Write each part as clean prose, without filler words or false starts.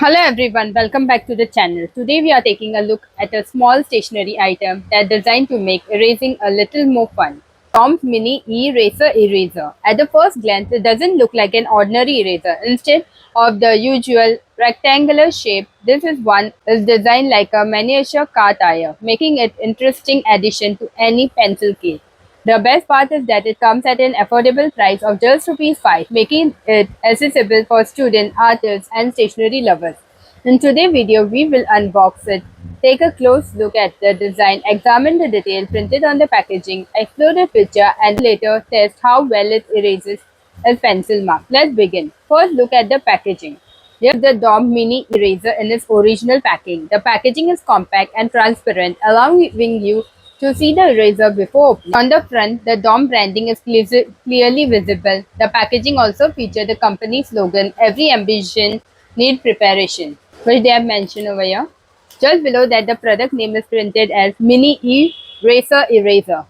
Hello everyone, welcome back to the channel. Today we are taking a look at a small stationery item that's designed to make erasing a little more fun. Tom's Mini E-Eraser Eraser. At the first glance, it doesn't look like an ordinary eraser. Instead of the usual rectangular shape, this one is designed like a miniature car tire, making it interesting addition to any pencil case. The best part is that it comes at an affordable price of just rupees 5, making it accessible for students, artists, and stationery lovers. In today's video, we will unbox it, take a close look at the design, examine the detail printed on the packaging, explore the picture, and later test how well it erases a pencil mark. Let's begin. First, look at the packaging. Here's the DOM Mini Eraser in its original packing. The packaging is compact and transparent, allowing you to see the eraser before opening. On the front, the DOM branding is clearly visible. The packaging also features the company slogan, "Every ambition needs preparation," which they have mentioned over here. Just below that, the product name is printed as Mini E-Racer Eraser.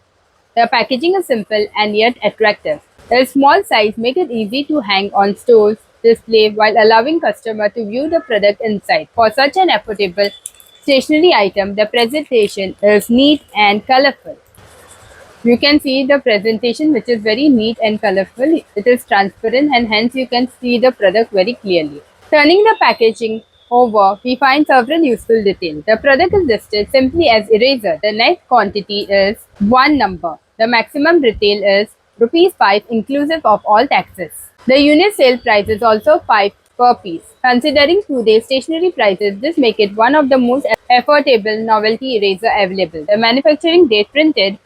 The packaging is simple and yet attractive. The small size makes it easy to hang on stores, display while allowing customer to view the product inside. For such an affordable stationery item, the presentation is neat and colorful. You can see the presentation which is very neat and colorful. It is transparent and hence you can see the product very clearly. Turning the packaging over, we find several useful details. The product is listed simply as eraser. The net quantity is one number. The maximum retail is rupees 5 inclusive of all taxes. The unit sale price is also 5 per piece. Considering today's stationery prices, this makes it one of the most affordable novelty eraser available. The manufacturing date printed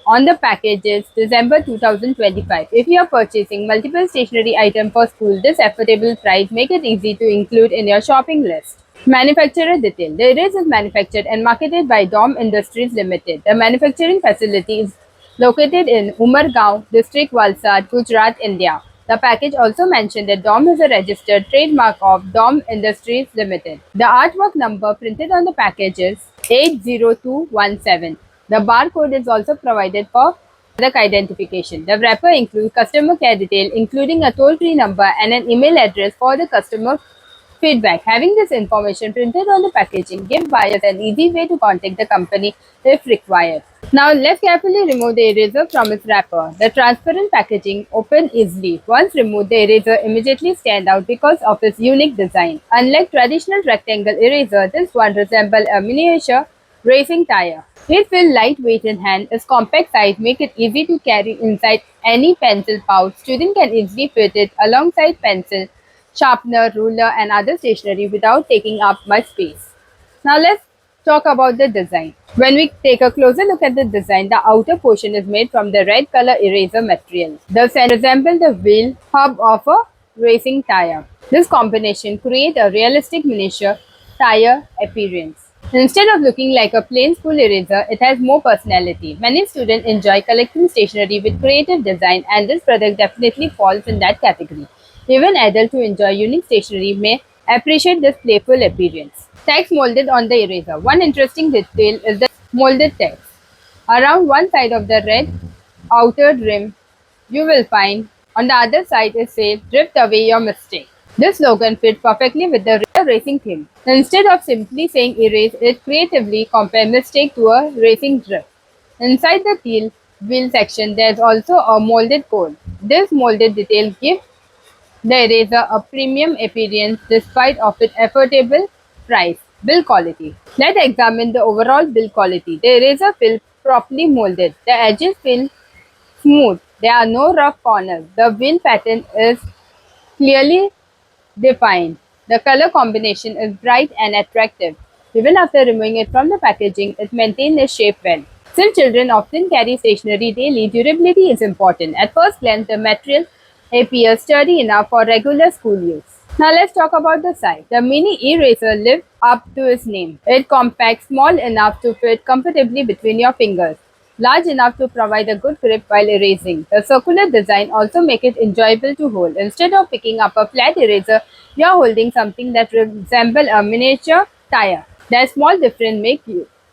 on the package is December 2025. If you are purchasing multiple stationery items for school, this affordable price make it easy to include in your shopping list. Manufacturer detail. The eraser is manufactured and marketed by DOM Industries Limited. The manufacturing facility is located in Umargaon, district Valsad, Gujarat, India. The package also mentioned that DOM is a registered trademark of DOM Industries Limited. The artwork number printed on the package is 80217. The barcode is also provided for product identification. The wrapper includes customer care detail, including a toll-free number and an email address for the customer feedback. Having this information printed on the packaging gives buyers an easy way to contact the company if required. Now let's carefully remove the eraser from its wrapper. The transparent packaging opens easily. Once removed, the eraser immediately stands out because of its unique design. Unlike traditional rectangle eraser, this one resembles a miniature racing tire. It feels lightweight in hand. Its compact size makes it easy to carry inside any pencil pouch. Students can easily fit it alongside pencil, sharpener, ruler, and other stationery without taking up much space. Now let's talk about the design. When we take a closer look at the design, the outer portion is made from the red color eraser material. The center resembles the wheel hub of a racing tire. This combination creates a realistic miniature tire appearance. Instead of looking like a plain school eraser, it has more personality. Many students enjoy collecting stationery with creative design, and this product definitely falls in that category. Even adults who enjoy unique stationery may appreciate this playful appearance. Text molded on the eraser. One interesting detail is the molded text. Around one side of the red outer rim, you will find on the other side it says, "Drift away your mistake." This slogan fits perfectly with the racing theme. Instead of simply saying erase, it creatively compares mistake to a racing drift. Inside the teal wheel section, there is also a molded cone. This molded detail gives the eraser a premium appearance despite of its affordable price. Build quality. Let's examine the overall build quality. The eraser feels properly molded. The edges feel smooth. There are no rough corners. The wheel pattern is clearly defined. The color combination is bright and attractive. Even after removing it from the packaging, it maintains its shape well. Since children often carry stationery daily, durability is important. At first glance, the material appears sturdy enough for regular school use. Now let's talk about the size. The Mini Eraser lives up to its name. It's compact, small enough to fit comfortably between your fingers, large enough to provide a good grip while erasing. The circular design also makes it enjoyable to hold. Instead of picking up a flat eraser, you are holding something that resembles a miniature tire. The small difference makes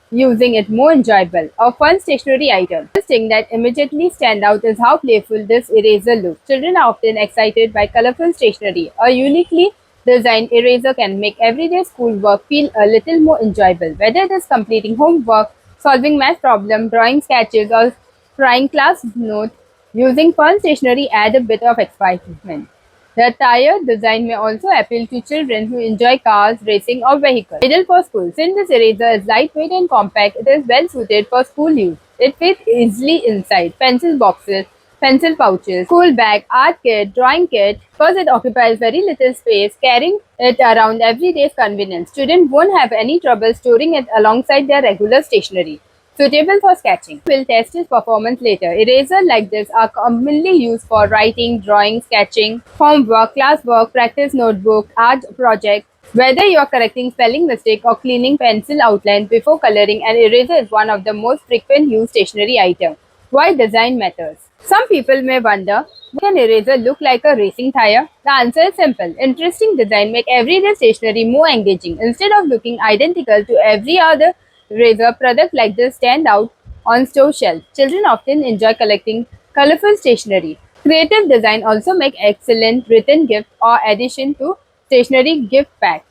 using it more enjoyable. A fun stationery item. The thing that immediately stands out is how playful this eraser looks. Children are often excited by colorful stationery. A uniquely design eraser can make everyday schoolwork feel a little more enjoyable, whether it is completing homework, solving math problems, drawing sketches, or trying class notes. Using fun stationery add a bit of excitement. The tire design may also appeal to children who enjoy cars, racing, or vehicles. Ideal for school. Since this eraser is lightweight and compact, it is well suited for school use. It fits easily inside pencil boxes, pencil pouches, school bag, art kit, drawing kit. Because it occupies very little space, carrying it around every day is convenient. Students won't have any trouble storing it alongside their regular stationery. Suitable for sketching. We'll test its performance later. Erasers like this are commonly used for writing, drawing, sketching, homework, classwork, practice notebook, art projects. Whether you are correcting spelling mistake or cleaning pencil outlines before coloring, an eraser is one of the most frequent used stationery items. Why design matters? Some people may wonder, can an eraser look like a racing tire? The answer is simple. Interesting design make everyday stationery more engaging. Instead of looking identical to every other eraser, products like this stand out on store shelves. Children often enjoy collecting colorful stationery. Creative design also make excellent written gift or addition to stationery gift pack.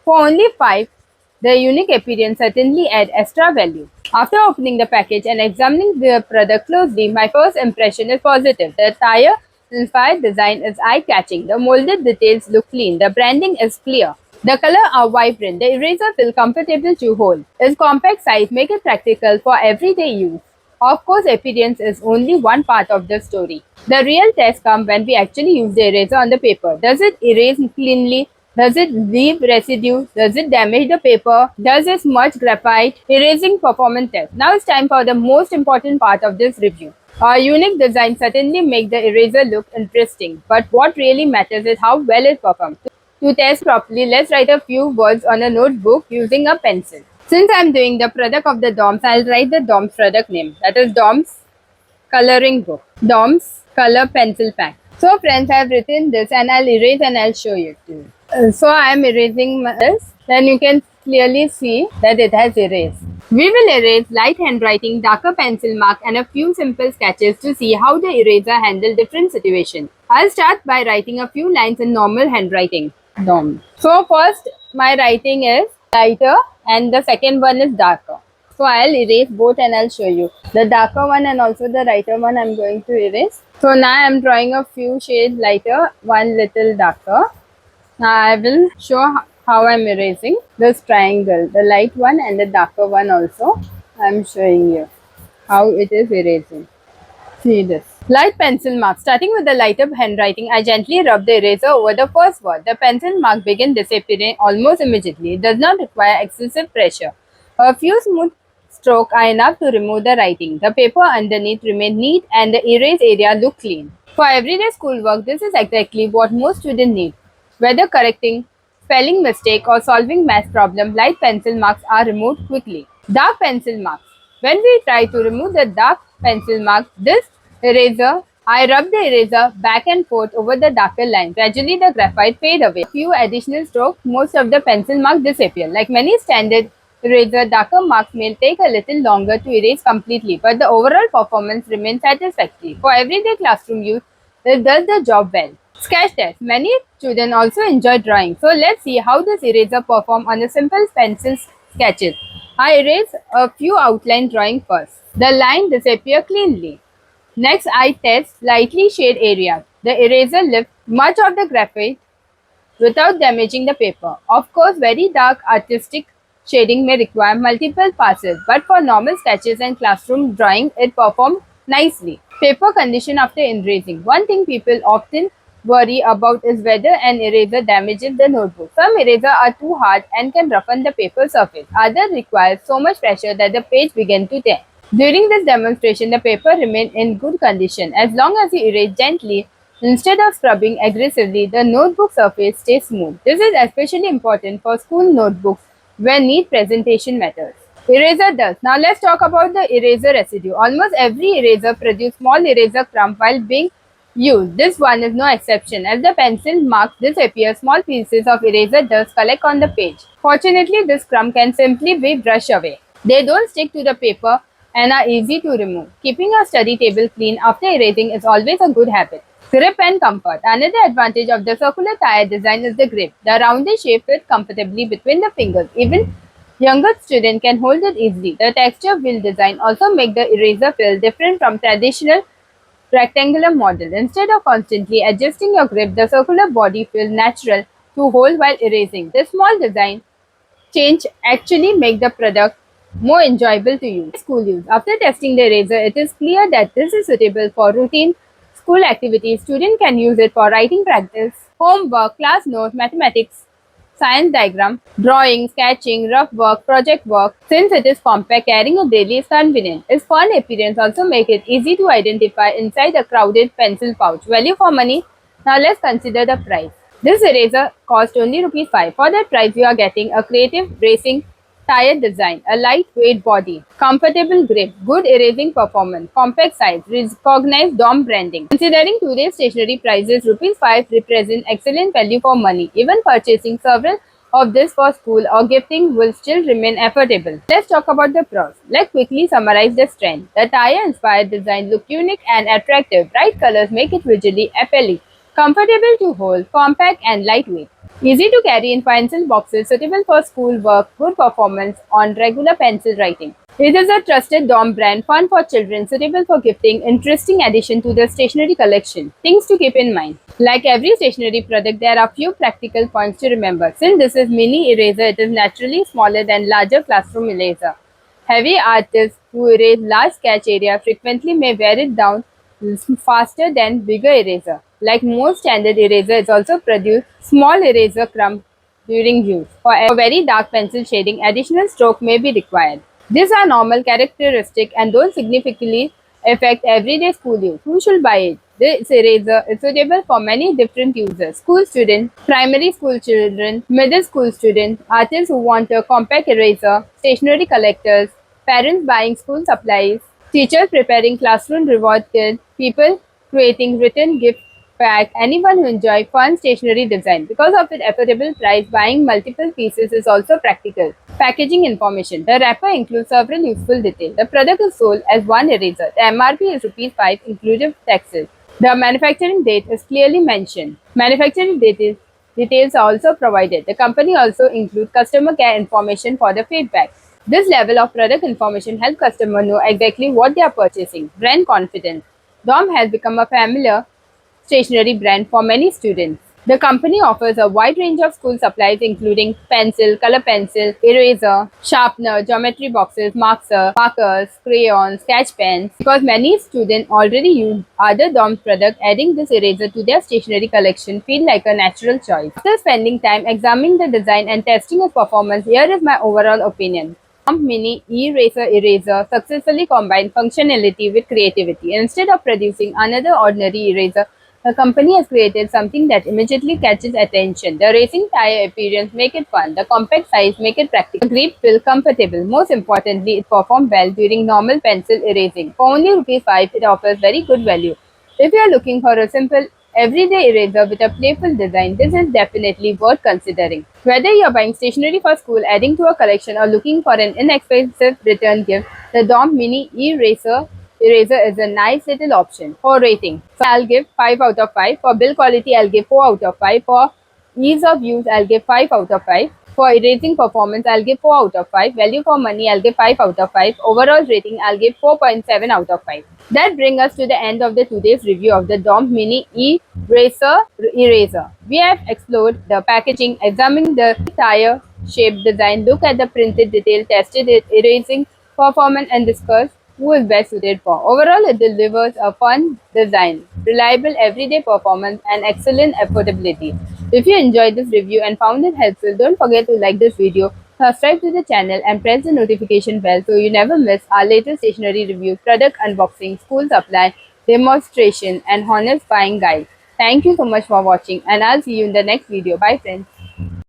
For only 5, the unique appearance certainly add extra value. After opening the package and examining the product closely, my first impression is positive. The tire-inspired design is eye-catching. The molded details look clean. The branding is clear. The colors are vibrant. The eraser feels comfortable to hold. Its compact size makes it practical for everyday use. Of course, appearance is only one part of the story. The real test comes when we actually use the eraser on the paper. Does it erase cleanly? Does it leave residue? Does it damage the paper? Does it smudge graphite? Erasing performance test. Now it's time for the most important part of this review. Our unique design certainly makes the eraser look interesting, but what really matters is how well it performs. To test properly, let's write a few words on a notebook using a pencil. Since I'm doing the product of the DOMS, I'll write the DOMS product name. That is DOMS Coloring Book. DOMS Color Pencil Pack. So friends, I've written this and I'll erase and I'll show you to you. So I'm erasing this. Then you can clearly see that it has erased. We will erase light handwriting, darker pencil mark and a few simple sketches to see how the eraser handles different situations. I'll start by writing a few lines in normal handwriting. So first my writing is lighter and the second one is darker. So I'll erase both and I'll show you. The darker one and also the lighter one I'm going to erase. So now I'm drawing a few shades lighter, one little darker. Now I will show how I'm erasing this triangle, the light one and the darker one also. I'm showing you how it is erasing. See this. Light pencil mark. Starting with the lighter handwriting, I gently rub the eraser over the first word. The pencil mark begins disappearing almost immediately. It does not require excessive pressure. A few smooth strokes are enough to remove the writing. The paper underneath remains neat and the erase area look clean. For everyday schoolwork, this is exactly what most students need. Whether correcting spelling mistake or solving math problem, light pencil marks are removed quickly. Dark pencil marks. When we try to remove the dark pencil mark, I rub the eraser back and forth over the darker line. Gradually, the graphite fades away. A few additional strokes, most of the pencil marks disappear. Like many standard eraser, darker marks may take a little longer to erase completely, but the overall performance remains satisfactory. For everyday classroom use, it does the job well. Sketch test. Many students also enjoy drawing. So let's see how this eraser performs on a simple pencil sketches. I erase a few outline drawing first. The line disappear cleanly. Next, I test lightly shade areas. The eraser lifts much of the graphite without damaging the paper. Of course, very dark artistic shading may require multiple passes, but for normal sketches and classroom drawing, it performs nicely. Paper condition after erasing. One thing people often worry about is whether an eraser damages the notebook. Some erasers are too hard and can roughen the paper surface. Others require so much pressure that the page begins to tear. During this demonstration, the paper remains in good condition. As long as you erase gently, instead of scrubbing aggressively, the notebook surface stays smooth. This is especially important for school notebooks where neat presentation matters. Eraser dust. Now let's talk about the eraser residue. Almost every eraser produces small eraser crumbs while being used. This one is no exception. As the pencil marks disappear, small pieces of eraser dust collect on the page. Fortunately, this crumb can simply be brushed away. They don't stick to the paper and are easy to remove. Keeping a study table clean after erasing is always a good habit. Grip and comfort. Another advantage of the circular tire design is the grip. The rounded shape fits comfortably between the fingers. Even younger students can hold it easily. The texture wheel design also makes the eraser feel different from traditional rectangular model. Instead of constantly adjusting your grip, the circular body feels natural to hold while erasing. This small design change actually make the product more enjoyable to use. School use. After testing the eraser, it is clear that this is suitable for routine school activities. Students can use it for writing practice, homework, class notes, mathematics, science diagram, drawing, sketching, rough work, project work. Since it is compact, carrying it daily is convenient. Its fun appearance also make it easy to identify inside a crowded pencil pouch. Value for money. Now let's consider the price. This eraser cost only rupees 5. For that price, you are getting a creative racing tire design, a lightweight body, comfortable grip, good erasing performance, compact size, recognized DOM branding. Considering today's stationery prices, rupees 5 represent excellent value for money. Even purchasing several of this for school or gifting will still remain affordable. Let's talk about the pros. Let's quickly summarize the strength. The tire-inspired design look unique and attractive. Bright colors make it visually appealing. Comfortable to hold, compact and lightweight. Easy to carry in pencil boxes, suitable for school work, good performance on regular pencil writing. It is a trusted DOM brand, fun for children, suitable for gifting, interesting addition to the stationery collection. Things to keep in mind. Like every stationery product, there are few practical points to remember. Since this is mini eraser, it is naturally smaller than larger classroom eraser. Heavy artists who erase large sketch area frequently may wear it down faster than bigger eraser. Like most standard erasers, it also produce small eraser crumb during use. For very dark pencil shading, additional stroke may be required. These are normal characteristics and don't significantly affect everyday school use. Who should buy it? This eraser is suitable for many different users. School students, primary school children, middle school students, artists who want a compact eraser, stationery collectors, parents buying school supplies, teachers preparing classroom reward kits, people creating written gift pack, anyone who enjoy fun stationery design. Because of its affordable price, buying multiple pieces is also practical. Packaging information. The wrapper includes several useful details. The product is sold as one eraser. The MRP is rupees 5 inclusive taxes. The manufacturing date is clearly mentioned. Manufacturing details are also provided. The company also includes customer care information for the feedback. This level of product information helps customers know exactly what they are purchasing. Brand confidence. DOM has become a familiar stationery brand for many students. The company offers a wide range of school supplies including pencil, color pencil, eraser, sharpener, geometry boxes, markers, crayons, sketch pens. Because many students already use other DOMS products, adding this eraser to their stationery collection feels like a natural choice. After spending time examining the design and testing its performance, here is my overall opinion. Mini eraser successfully combined functionality with creativity. Instead of producing another ordinary eraser, the company has created something that immediately catches attention. The racing tire appearance make it fun. The compact size make it practical. The grip feel comfortable. Most importantly, it performs well during normal pencil erasing. For only rupees 5, it offers very good value. If you are looking for a simple everyday eraser with a playful design, this is definitely worth considering. Whether you are buying stationery for school, adding to a collection, or looking for an inexpensive return gift, the DOM Mini eraser is a nice little option. For rating, so I'll give 5 out of 5. For build quality, I'll give 4 out of 5. For ease of use, I'll give 5 out of 5. For erasing performance, I'll give 4 out of 5. Value for money, I'll give 5 out of 5. Overall rating, I'll give 4.7 out of 5. That brings us to the end of the today's review of the DOM Mini eraser. We have explored the packaging, examined the tire shape design, look at the printed detail, tested it, erasing performance, and discussed who is best suited for. Overall, it delivers a fun design, reliable everyday performance, and excellent affordability. If you enjoyed this review and found it helpful, don't forget to like this video, subscribe to the channel, and press the notification bell so you never miss our latest stationery reviews, product unboxing, school supply, demonstration, and honest buying guide. Thank you so much for watching, and I'll see you in the next video. Bye friends.